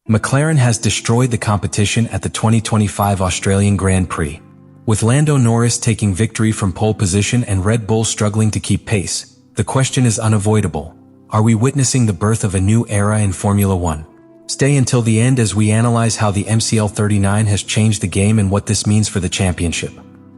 McLaren has destroyed the competition at the 2025 Australian Grand Prix. With Lando Norris taking victory from pole position and Red Bull struggling to keep pace, the question is unavoidable. Are we witnessing the birth of a new era in Formula One? Stay until the end as we analyze how the MCL39 has changed the game and what this means for the championship.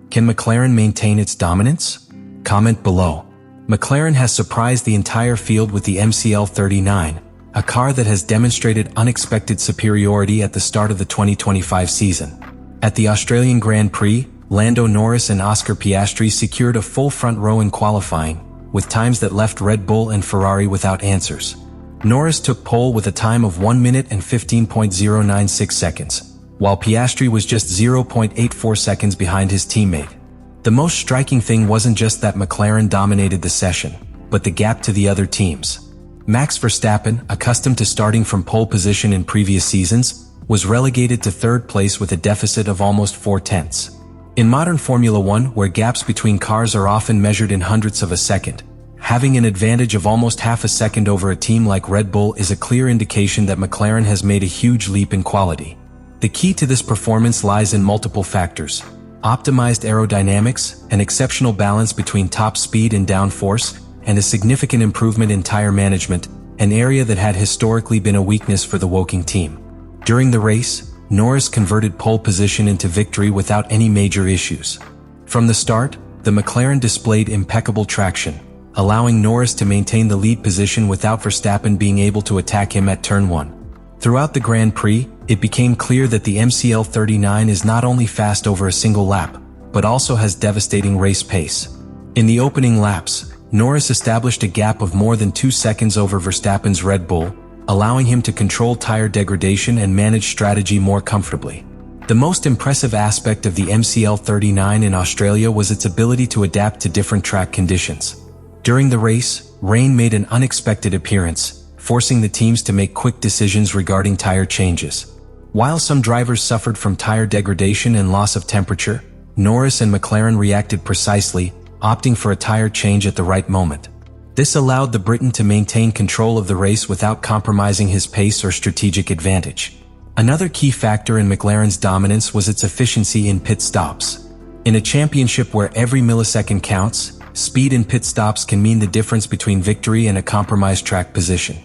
Can McLaren maintain its dominance? Comment below. McLaren has surprised the entire field with the MCL39, a car that has demonstrated unexpected superiority at the start of the 2025 season. At the Australian Grand Prix, Lando Norris and Oscar Piastri secured a full front row in qualifying, with times that left Red Bull and Ferrari without answers. Norris took pole with a time of 1 minute and 15.096 seconds, while Piastri was just 0.84 seconds behind his teammate. The most striking thing wasn't just that McLaren dominated the session, but the gap to the other teams. Max Verstappen, accustomed to starting from pole position in previous seasons, was relegated to third place with a deficit of almost 4/10. In modern Formula One, where gaps between cars are often measured in hundredths of a second, having an advantage of almost half a second over a team like Red Bull is a clear indication that McLaren has made a huge leap in quality. The key to this performance lies in multiple factors: optimized aerodynamics, an exceptional balance between top speed and downforce, and a significant improvement in tire management, an area that had historically been a weakness for the Woking team. During the race, Norris converted pole position into victory without any major issues. From the start, the McLaren displayed impeccable traction, allowing Norris to maintain the lead position without Verstappen being able to attack him at turn 1. Throughout the Grand Prix, it became clear that the MCL39 is not only fast over a single lap, but also has devastating race pace. In the opening laps, Norris established a gap of more than 2 seconds over Verstappen's Red Bull, allowing him to control tire degradation and manage strategy more comfortably. The most impressive aspect of the MCL39 in Australia was its ability to adapt to different track conditions. During the race, rain made an unexpected appearance, forcing the teams to make quick decisions regarding tire changes. While some drivers suffered from tire degradation and loss of temperature, Norris and McLaren reacted precisely, opting for a tire change at the right moment. This allowed the Briton to maintain control of the race without compromising his pace or strategic advantage. Another key factor in McLaren's dominance was its efficiency in pit stops. In a championship where every millisecond counts, speed in pit stops can mean the difference between victory and a compromised track position.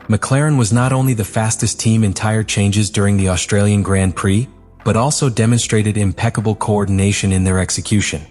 McLaren was not only the fastest team in tire changes during the Australian Grand Prix, but also demonstrated impeccable coordination in their execution.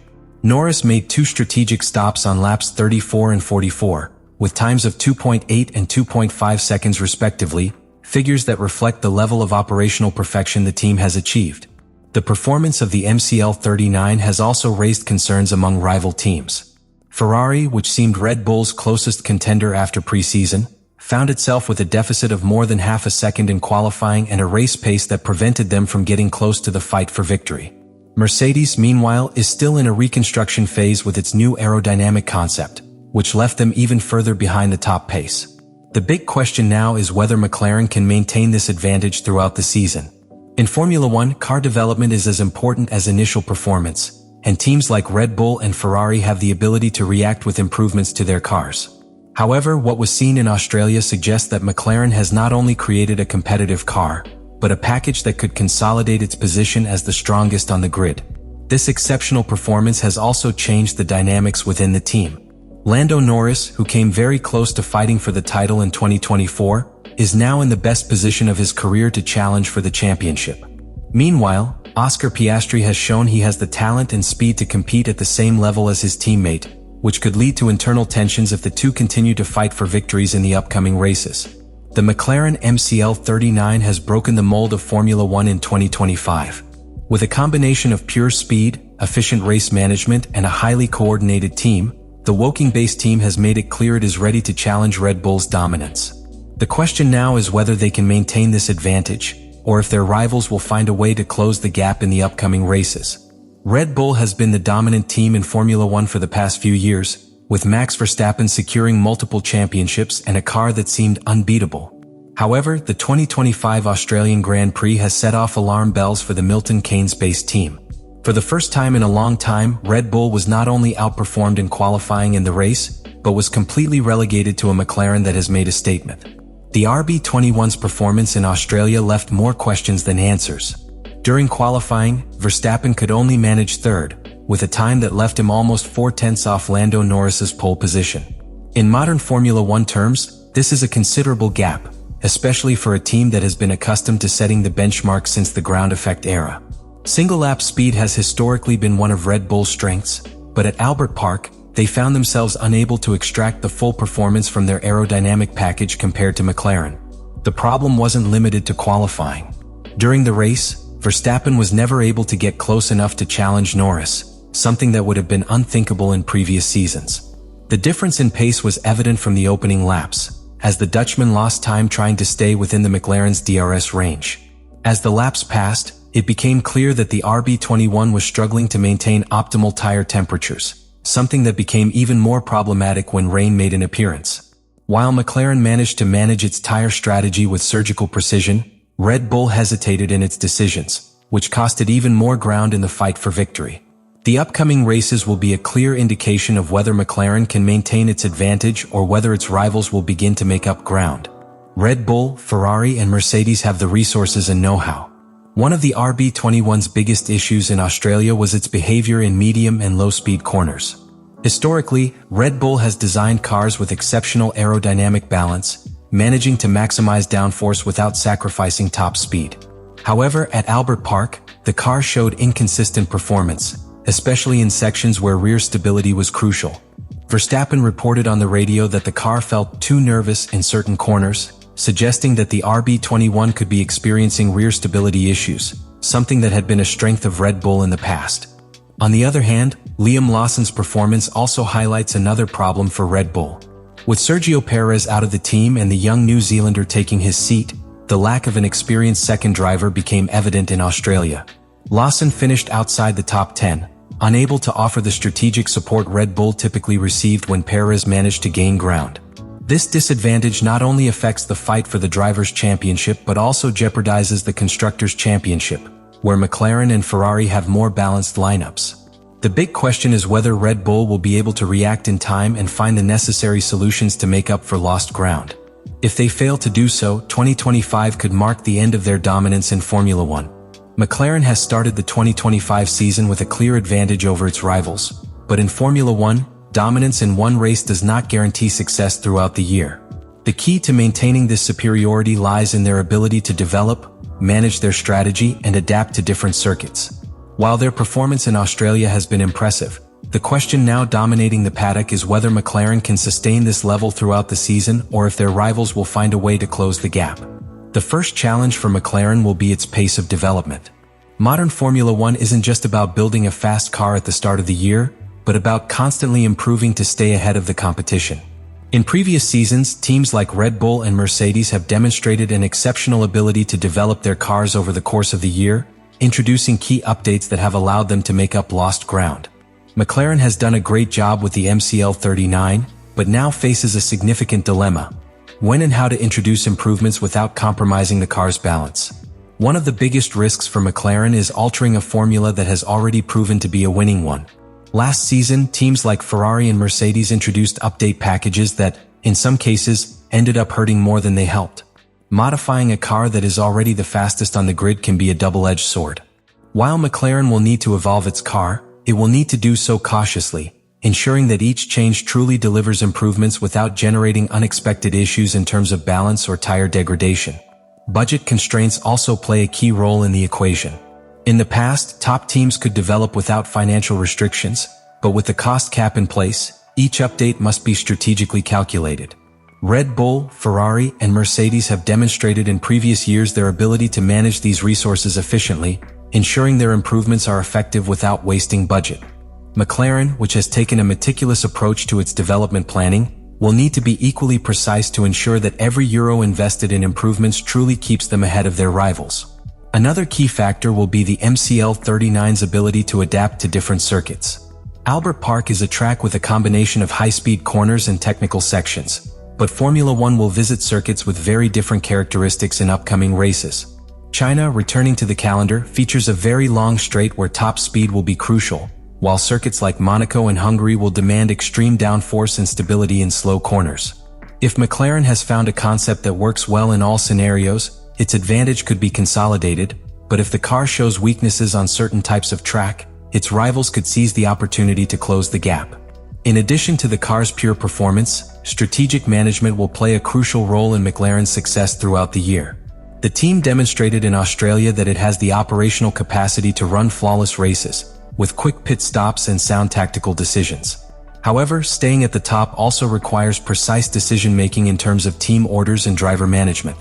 Norris made 2 strategic stops on laps 34 and 44, with times of 2.8 and 2.5 seconds respectively, figures that reflect the level of operational perfection the team has achieved. The performance of the MCL39 has also raised concerns among rival teams. Ferrari, which seemed Red Bull's closest contender after pre-season, found itself with a deficit of more than half a second in qualifying and a race pace that prevented them from getting close to the fight for victory. Mercedes, meanwhile, is still in a reconstruction phase with its new aerodynamic concept, which left them even further behind the top pace. The big question now is whether McLaren can maintain this advantage throughout the season. In Formula One, car development is as important as initial performance, and teams like Red Bull and Ferrari have the ability to react with improvements to their cars. However, what was seen in Australia suggests that McLaren has not only created a competitive car, but a package that could consolidate its position as the strongest on the grid. This exceptional performance has also changed the dynamics within the team. Lando Norris, who came very close to fighting for the title in 2024, is now in the best position of his career to challenge for the championship. Meanwhile, Oscar Piastri has shown he has the talent and speed to compete at the same level as his teammate, which could lead to internal tensions if the two continue to fight for victories in the upcoming races. The McLaren MCL39 has broken the mold of Formula One in 2025. With a combination of pure speed, efficient race management, and a highly coordinated team, the Woking-based team has made it clear it is ready to challenge Red Bull's dominance. The question now is whether they can maintain this advantage, or if their rivals will find a way to close the gap in the upcoming races. Red Bull has been the dominant team in Formula One for the past few years, with Max Verstappen securing multiple championships and a car that seemed unbeatable. However, the 2025 Australian Grand Prix has set off alarm bells for the Milton Keynes-based team. For the first time in a long time, Red Bull was not only outperformed in qualifying in the race, but was completely relegated to a McLaren that has made a statement. The RB21's performance in Australia left more questions than answers. During qualifying, Verstappen could only manage third, with a time that left him almost 4/10 off Lando Norris's pole position. In modern Formula One terms, this is a considerable gap, especially for a team that has been accustomed to setting the benchmark since the ground effect era. Single-lap speed has historically been one of Red Bull's strengths, but at Albert Park, they found themselves unable to extract the full performance from their aerodynamic package compared to McLaren. The problem wasn't limited to qualifying. During the race, Verstappen was never able to get close enough to challenge Norris, something that would have been unthinkable in previous seasons. The difference in pace was evident from the opening laps, as the Dutchman lost time trying to stay within the McLaren's DRS range. As the laps passed, it became clear that the RB21 was struggling to maintain optimal tire temperatures, something that became even more problematic when rain made an appearance. While McLaren managed to manage its tire strategy with surgical precision, Red Bull hesitated in its decisions, which cost it even more ground in the fight for victory. The upcoming races will be a clear indication of whether McLaren can maintain its advantage or whether its rivals will begin to make up ground. Red Bull, Ferrari, and Mercedes have the resources and know-how. One of the RB21's biggest issues in Australia was its behavior in medium and low-speed corners. Historically, Red Bull has designed cars with exceptional aerodynamic balance, managing to maximize downforce without sacrificing top speed. However, at Albert Park, the car showed inconsistent performance, especially in sections where rear stability was crucial. Verstappen reported on the radio that the car felt too nervous in certain corners, suggesting that the RB21 could be experiencing rear stability issues, something that had been a strength of Red Bull in the past. On the other hand, Liam Lawson's performance also highlights another problem for Red Bull. With Sergio Perez out of the team and the young New Zealander taking his seat, the lack of an experienced second driver became evident in Australia. Lawson finished outside the top 10, unable to offer the strategic support Red Bull typically received when Perez managed to gain ground. This disadvantage not only affects the fight for the Drivers' Championship but also jeopardizes the Constructors' Championship, where McLaren and Ferrari have more balanced lineups. The big question is whether Red Bull will be able to react in time and find the necessary solutions to make up for lost ground. If they fail to do so, 2025 could mark the end of their dominance in Formula One. McLaren has started the 2025 season with a clear advantage over its rivals, but in Formula One, dominance in one race does not guarantee success throughout the year. The key to maintaining this superiority lies in their ability to develop, manage their strategy, and adapt to different circuits. While their performance in Australia has been impressive, the question now dominating the paddock is whether McLaren can sustain this level throughout the season or if their rivals will find a way to close the gap. The first challenge for McLaren will be its pace of development. Modern Formula One isn't just about building a fast car at the start of the year, but about constantly improving to stay ahead of the competition. In previous seasons, teams like Red Bull and Mercedes have demonstrated an exceptional ability to develop their cars over the course of the year, introducing key updates that have allowed them to make up lost ground. McLaren has done a great job with the MCL39, but now faces a significant dilemma: when and how to introduce improvements without compromising the car's balance. One of the biggest risks for McLaren is altering a formula that has already proven to be a winning one. Last season, teams like Ferrari and Mercedes introduced update packages that, in some cases, ended up hurting more than they helped. Modifying a car that is already the fastest on the grid can be a double-edged sword. While McLaren will need to evolve its car, it will need to do so cautiously, ensuring that each change truly delivers improvements without generating unexpected issues in terms of balance or tire degradation. Budget constraints also play a key role in the equation. In the past, top teams could develop without financial restrictions, but with the cost cap in place, each update must be strategically calculated. Red Bull, Ferrari, and Mercedes have demonstrated in previous years their ability to manage these resources efficiently, ensuring their improvements are effective without wasting budget. McLaren, which has taken a meticulous approach to its development planning, will need to be equally precise to ensure that every euro invested in improvements truly keeps them ahead of their rivals. Another key factor will be the MCL39's ability to adapt to different circuits. Albert Park is a track with a combination of high-speed corners and technical sections, but Formula One will visit circuits with very different characteristics in upcoming races. China, returning to the calendar, features a very long straight where top speed will be crucial, while circuits like Monaco and Hungary will demand extreme downforce and stability in slow corners. If McLaren has found a concept that works well in all scenarios, its advantage could be consolidated, but if the car shows weaknesses on certain types of track, its rivals could seize the opportunity to close the gap. In addition to the car's pure performance, strategic management will play a crucial role in McLaren's success throughout the year. The team demonstrated in Australia that it has the operational capacity to run flawless races, with quick pit stops and sound tactical decisions. However, staying at the top also requires precise decision-making in terms of team orders and driver management.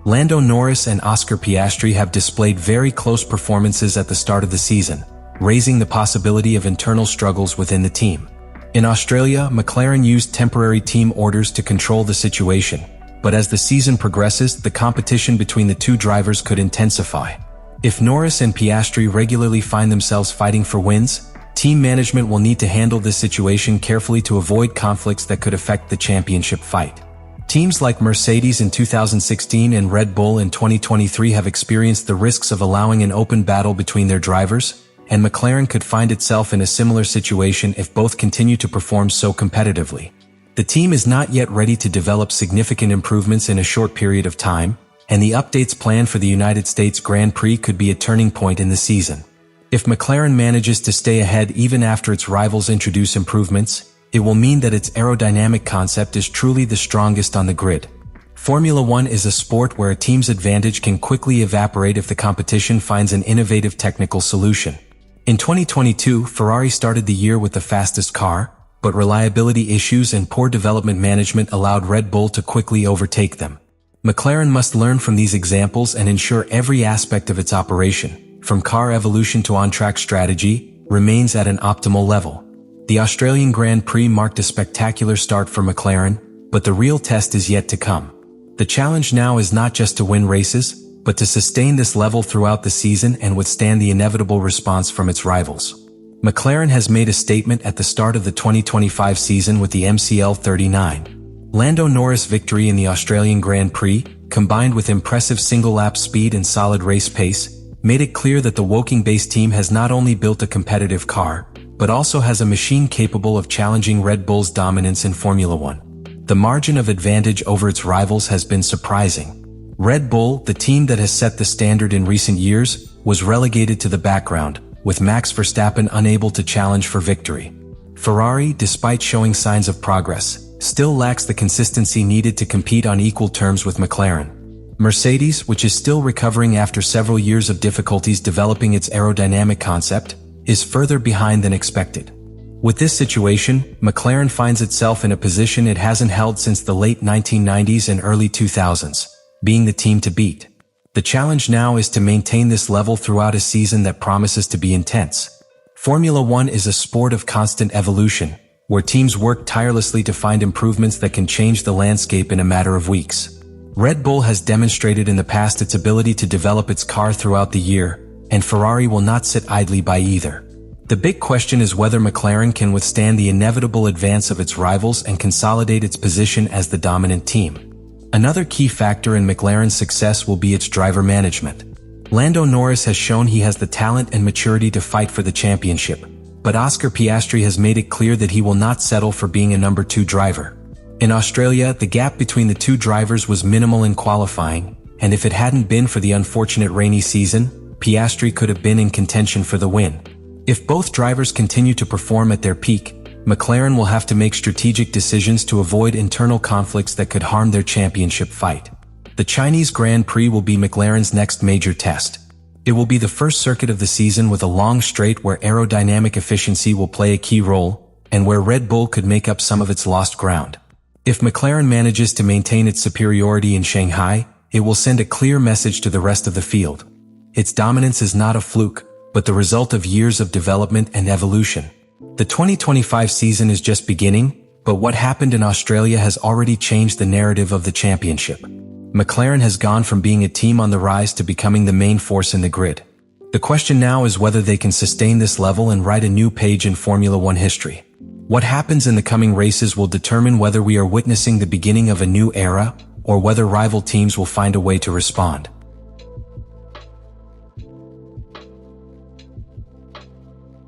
Lando Norris and Oscar Piastri have displayed very close performances at the start of the season, raising the possibility of internal struggles within the team. In Australia, McLaren used temporary team orders to control the situation, but as the season progresses, the competition between the two drivers could intensify. If Norris and Piastri regularly find themselves fighting for wins, team management will need to handle this situation carefully to avoid conflicts that could affect the championship fight. Teams like Mercedes in 2016 and Red Bull in 2023 have experienced the risks of allowing an open battle between their drivers, and McLaren could find itself in a similar situation if both continue to perform so competitively. The team is not yet ready to develop significant improvements in a short period of time, and the updates planned for the United States Grand Prix could be a turning point in the season. If McLaren manages to stay ahead even after its rivals introduce improvements, it will mean that its aerodynamic concept is truly the strongest on the grid. Formula One is a sport where a team's advantage can quickly evaporate if the competition finds an innovative technical solution. In 2022, Ferrari started the year with the fastest car, but reliability issues and poor development management allowed Red Bull to quickly overtake them. McLaren must learn from these examples and ensure every aspect of its operation, from car evolution to on-track strategy, remains at an optimal level. The Australian Grand Prix marked a spectacular start for McLaren, but the real test is yet to come. The challenge now is not just to win races, but to sustain this level throughout the season and withstand the inevitable response from its rivals. McLaren has made a statement at the start of the 2025 season with the MCL39. Lando Norris' victory in the Australian Grand Prix, combined with impressive single-lap speed and solid race pace, made it clear that the Woking-based team has not only built a competitive car, but also has a machine capable of challenging Red Bull's dominance in Formula One. The margin of advantage over its rivals has been surprising. Red Bull, the team that has set the standard in recent years, was relegated to the background, with Max Verstappen unable to challenge for victory. Ferrari, despite showing signs of progress, still lacks the consistency needed to compete on equal terms with McLaren. Mercedes, which is still recovering after several years of difficulties developing its aerodynamic concept, is further behind than expected. With this situation, McLaren finds itself in a position it hasn't held since the late 1990s and early 2000s. Being the team to beat. The challenge now is to maintain this level throughout a season that promises to be intense. Formula One is a sport of constant evolution, where teams work tirelessly to find improvements that can change the landscape in a matter of weeks. Red Bull has demonstrated in the past its ability to develop its car throughout the year, and Ferrari will not sit idly by either. The big question is whether McLaren can withstand the inevitable advance of its rivals and consolidate its position as the dominant team. Another key factor in McLaren's success will be its driver management. Lando Norris has shown he has the talent and maturity to fight for the championship, but Oscar Piastri has made it clear that he will not settle for being a number 2 driver. In Australia, the gap between the two drivers was minimal in qualifying, and if it hadn't been for the unfortunate rainy season, Piastri could have been in contention for the win. If both drivers continue to perform at their peak, McLaren will have to make strategic decisions to avoid internal conflicts that could harm their championship fight. The Chinese Grand Prix will be McLaren's next major test. It will be the first circuit of the season with a long straight where aerodynamic efficiency will play a key role, and where Red Bull could make up some of its lost ground. If McLaren manages to maintain its superiority in Shanghai, it will send a clear message to the rest of the field. Its dominance is not a fluke, but the result of years of development and evolution. The 2025 season is just beginning, but what happened in Australia has already changed the narrative of the championship. McLaren has gone from being a team on the rise to becoming the main force in the grid. The question now is whether they can sustain this level and write a new page in Formula One history. What happens in the coming races will determine whether we are witnessing the beginning of a new era, or whether rival teams will find a way to respond.